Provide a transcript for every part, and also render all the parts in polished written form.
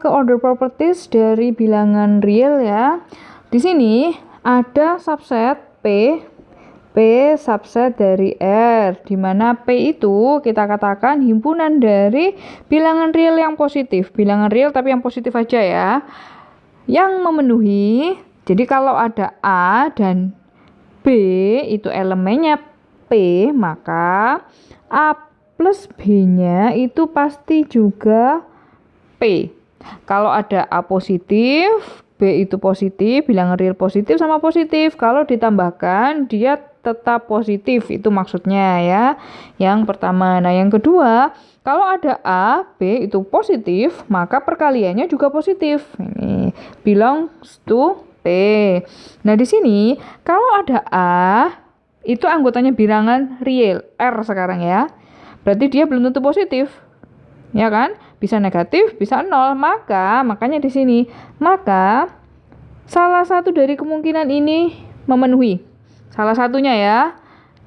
ke order properties dari bilangan real ya. Di sini ada subset P subset dari R, di mana P itu kita katakan himpunan dari bilangan real yang positif. Bilangan real tapi yang positif aja ya. Yang memenuhi, jadi kalau ada A dan B itu elemennya P, maka A plus B-nya itu pasti juga P. Kalau ada A positif, B itu positif, bilangan real positif sama positif. Kalau ditambahkan, dia tetap positif, itu maksudnya ya. Yang pertama. Nah, yang kedua, kalau ada A, B itu positif, maka perkaliannya juga positif. Ini belongs to P. Nah, di sini kalau ada A, itu anggotanya bilangan real, R sekarang ya. Berarti dia belum tentu positif. Ya kan? Bisa negatif, bisa nol. Makanya di sini, maka salah satu dari kemungkinan ini memenuhi. Salah satunya ya.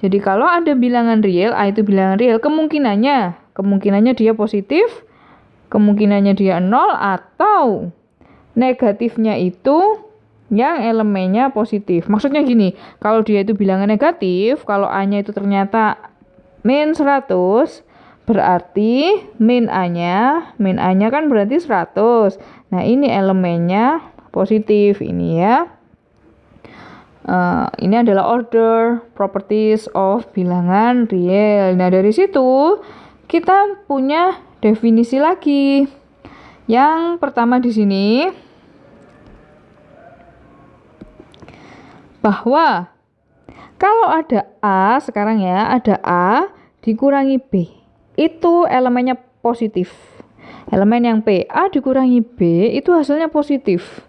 Jadi kalau ada bilangan real, A itu bilangan real, kemungkinannya dia positif, kemungkinannya dia nol, atau negatifnya itu yang elemennya positif. Maksudnya gini, kalau dia itu bilangan negatif, kalau A-nya itu ternyata min 100, berarti min A-nya kan berarti 100. Nah, ini elemennya positif ini ya. Ini adalah order properties of bilangan real. Nah, dari situ kita punya definisi lagi. Yang pertama di sini, bahwa kalau ada A sekarang ya, ada A dikurangi B, itu elemennya positif. Elemen yang P, A dikurangi B, itu hasilnya positif.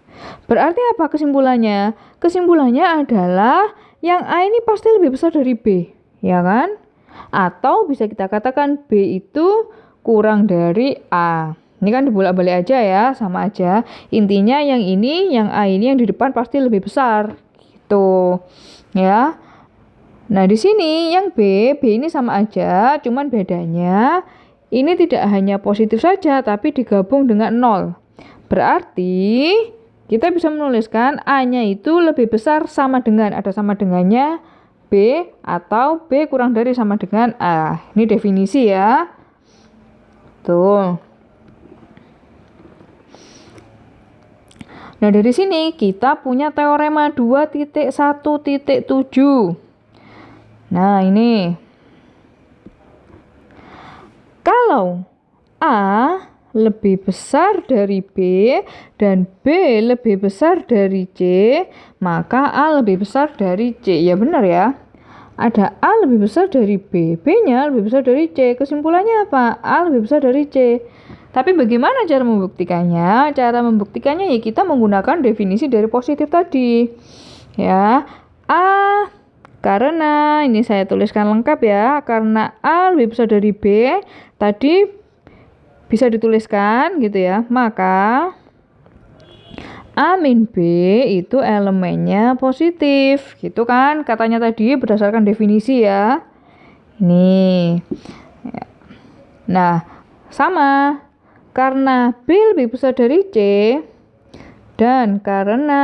Berarti apa kesimpulannya? Kesimpulannya adalah yang A ini pasti lebih besar dari B, ya kan? Atau bisa kita katakan B itu kurang dari A. Ini kan dibolak-balik aja ya, sama aja. Intinya yang ini, yang A ini yang di depan pasti lebih besar. Gitu. Ya. Nah, di sini yang B ini sama aja, cuman bedanya ini tidak hanya positif saja, tapi digabung dengan 0. Berarti kita bisa menuliskan A-nya itu lebih besar sama dengan, ada sama dengannya B, atau B kurang dari sama dengan A. Ini definisi ya. Tuh. Nah, dari sini kita punya teorema 2.1.7. Nah, ini. Kalau A lebih besar dari B dan B lebih besar dari C, maka A lebih besar dari C. Ya benar ya. Ada A lebih besar dari B, B-nya lebih besar dari C. Kesimpulannya apa? A lebih besar dari C. Tapi bagaimana cara membuktikannya? Cara membuktikannya ya kita menggunakan definisi dari positif tadi. Ya, A karena ini saya tuliskan lengkap ya, karena A lebih besar dari B, tadi bisa dituliskan gitu ya, maka A min B itu elemennya positif, gitu kan, katanya tadi berdasarkan definisi ya. Ini. Nah, sama, karena B lebih besar dari C, dan karena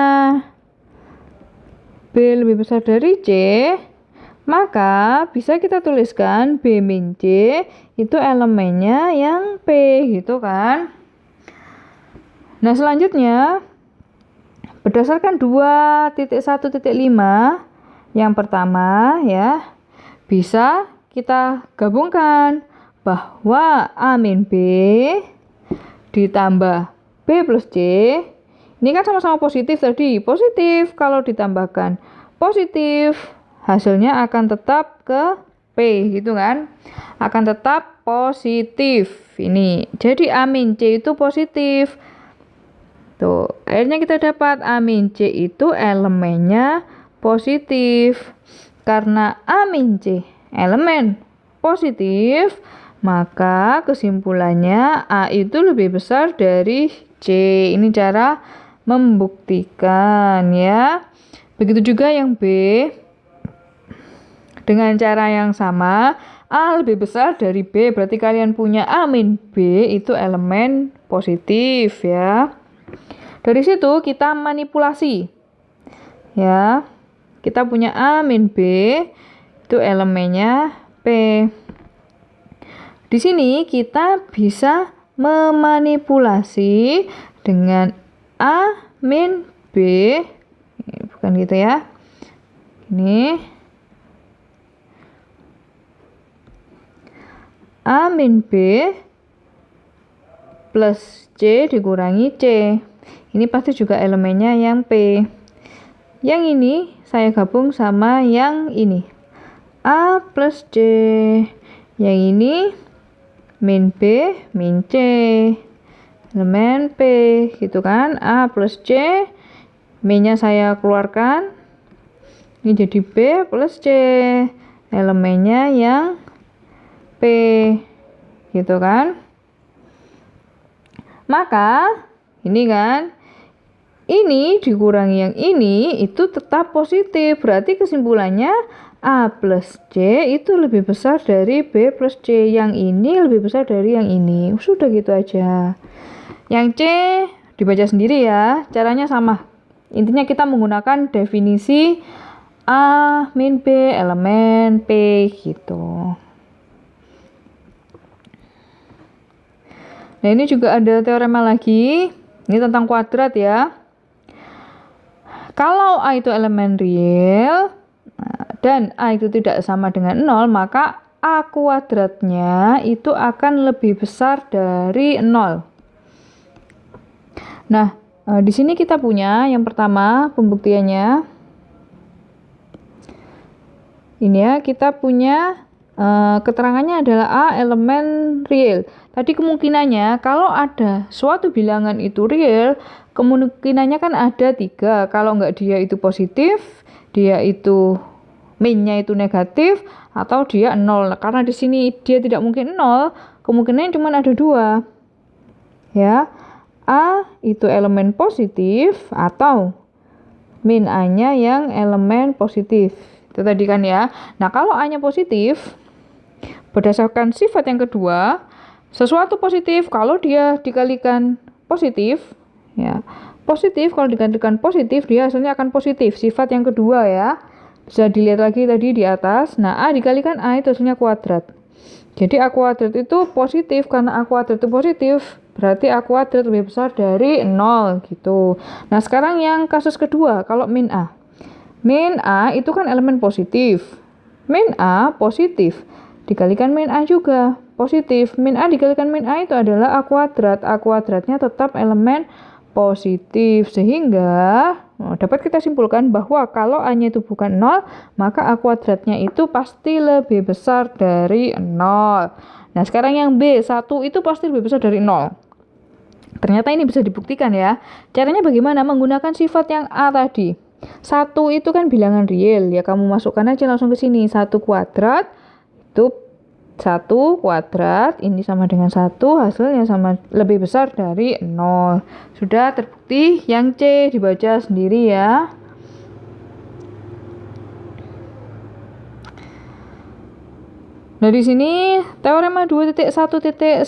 B lebih besar dari C, maka bisa kita tuliskan B min C itu elemennya yang P, gitu kan. Nah, selanjutnya berdasarkan 2.1.5, yang pertama ya, bisa kita gabungkan bahwa A min B ditambah B plus C, ini kan sama-sama positif tadi, positif, kalau ditambahkan positif, hasilnya akan tetap ke P, gitu kan, akan tetap positif ini. Jadi A min C itu positif. Tuh, akhirnya kita dapat A min C itu elemennya positif. Karena A min C elemen positif, maka kesimpulannya A itu lebih besar dari C. Ini cara membuktikan ya. Begitu juga yang B. Dengan cara yang sama, A lebih besar dari B, berarti kalian punya A min B itu elemen positif ya. Dari situ kita manipulasi. Ya. Kita punya A min B, itu elemennya P. Di sini kita bisa memanipulasi dengan A min B. Bukan gitu ya. Ini A min B plus C dikurangi C. Ini pasti juga elemennya yang P. Yang ini saya gabung sama yang ini. A plus C. Yang ini min B min C. Elemen P. Gitu kan. A plus C. Min-nya saya keluarkan. Ini jadi B plus C. Elemennya yang P. Gitu kan. Maka ini kan. Ini dikurangi yang ini itu tetap positif. Berarti kesimpulannya A plus C itu lebih besar dari B plus C. Yang ini lebih besar dari yang ini. Sudah gitu aja. Yang C dibaca sendiri ya. Caranya sama. Intinya kita menggunakan definisi A min B elemen P gitu. Nah ini juga ada teorema lagi. Ini tentang kuadrat ya. Kalau A itu elemen real dan A itu tidak sama dengan 0, maka A kuadratnya itu akan lebih besar dari 0. Nah, di sini kita punya yang pertama pembuktiannya. Ini ya, kita punya keterangannya adalah A elemen real. Tadi kemungkinannya kalau ada suatu bilangan itu real, kemungkinannya kan ada 3. Kalau nggak dia itu positif, dia itu min-nya itu negatif, atau dia 0. Karena di sini dia tidak mungkin 0, kemungkinannya cuma ada 2. Ya, A itu elemen positif atau min A-nya yang elemen positif. Itu tadi kan ya. Nah, kalau A-nya positif, berdasarkan sifat yang kedua, sesuatu positif kalau dia dikalikan positif, ya. Positif kalau dikalikan positif dia hasilnya akan positif. Sifat yang kedua ya. Bisa dilihat lagi tadi di atas. Nah, A dikalikan A itu hasilnya kuadrat. Jadi A kuadrat itu positif. Karena A kuadrat itu positif, berarti A kuadrat lebih besar dari 0 gitu. Nah, sekarang yang kasus kedua, kalau min A. Min A itu kan elemen positif. Min A positif. Dikalikan min A juga positif. Min A dikalikan min A itu adalah A kuadrat. A kuadratnya tetap elemen positif. Sehingga dapat kita simpulkan bahwa kalau A-nya itu bukan 0, maka A kuadratnya itu pasti lebih besar dari 0. Nah, sekarang yang B, 1 itu pasti lebih besar dari 0. Ternyata ini bisa dibuktikan ya. Caranya bagaimana? Menggunakan sifat yang A tadi. 1 itu kan bilangan real. Ya kamu masukkan aja langsung ke sini. 1 kuadrat itu 1 kuadrat, ini sama dengan 1, hasilnya sama lebih besar dari 0. Sudah terbukti. Yang C dibaca sendiri ya. Nah, di sini teorema 2.1.9.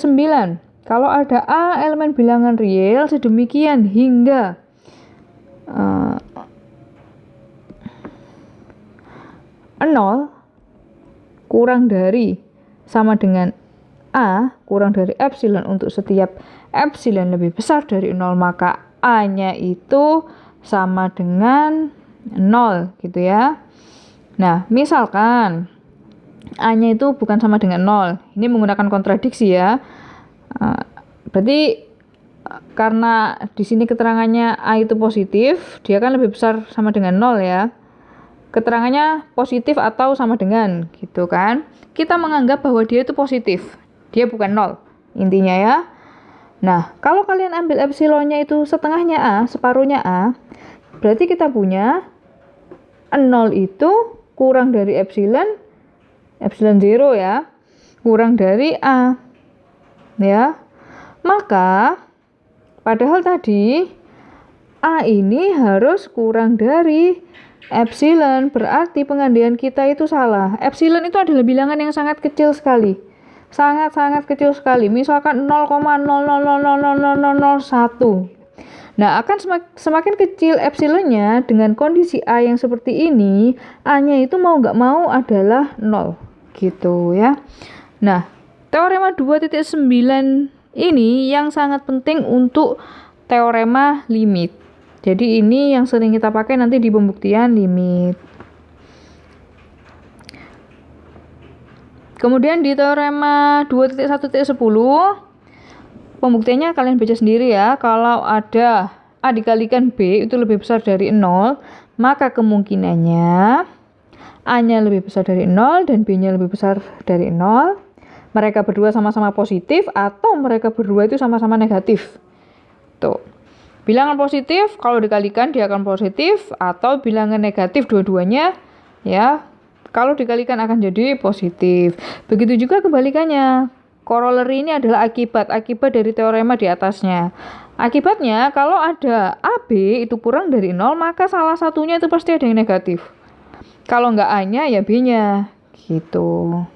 Kalau ada A elemen bilangan real sedemikian hingga 0 kurang dari sama dengan A kurang dari epsilon untuk setiap epsilon lebih besar dari 0, maka A-nya itu sama dengan 0 gitu ya. Nah, misalkan A-nya itu bukan sama dengan 0. Ini menggunakan kontradiksi ya. Berarti karena di sini keterangannya A itu positif, dia kan lebih besar sama dengan 0 ya. Keterangannya positif atau sama dengan gitu kan. Kita menganggap bahwa dia itu positif. Dia bukan 0 intinya ya. Nah, kalau kalian ambil epsilonnya itu setengahnya A, separuhnya A, berarti kita punya 0 itu kurang dari epsilon 0 ya, kurang dari A. Ya. Maka padahal tadi A ini harus kurang dari epsilon, berarti pengandaian kita itu salah. Epsilon itu adalah bilangan yang sangat kecil sekali. sangat-sangat kecil sekali, misalkan 0,00000001. Nah, akan semakin kecil epsilonnya dengan kondisi A yang seperti ini, A-nya itu mau nggak mau adalah 0, gitu ya. Nah, teorema 2.9 ini yang sangat penting untuk teorema limit. Jadi ini yang sering kita pakai nanti di pembuktian limit. Kemudian di teorema 2.1.10, pembuktiannya kalian baca sendiri ya. Kalau ada A dikalikan B itu lebih besar dari 0, maka kemungkinannya A-nya lebih besar dari 0 dan B-nya lebih besar dari 0. Mereka berdua sama-sama positif atau mereka berdua itu sama-sama negatif. Tuh. Bilangan positif kalau dikalikan dia akan positif, atau bilangan negatif dua-duanya ya. Kalau dikalikan akan jadi positif. Begitu juga kebalikannya. Corollary ini adalah akibat dari teorema di atasnya. Akibatnya kalau ada AB itu kurang dari 0, maka salah satunya itu pasti ada yang negatif. Kalau nggak A-nya ya B-nya. Gitu.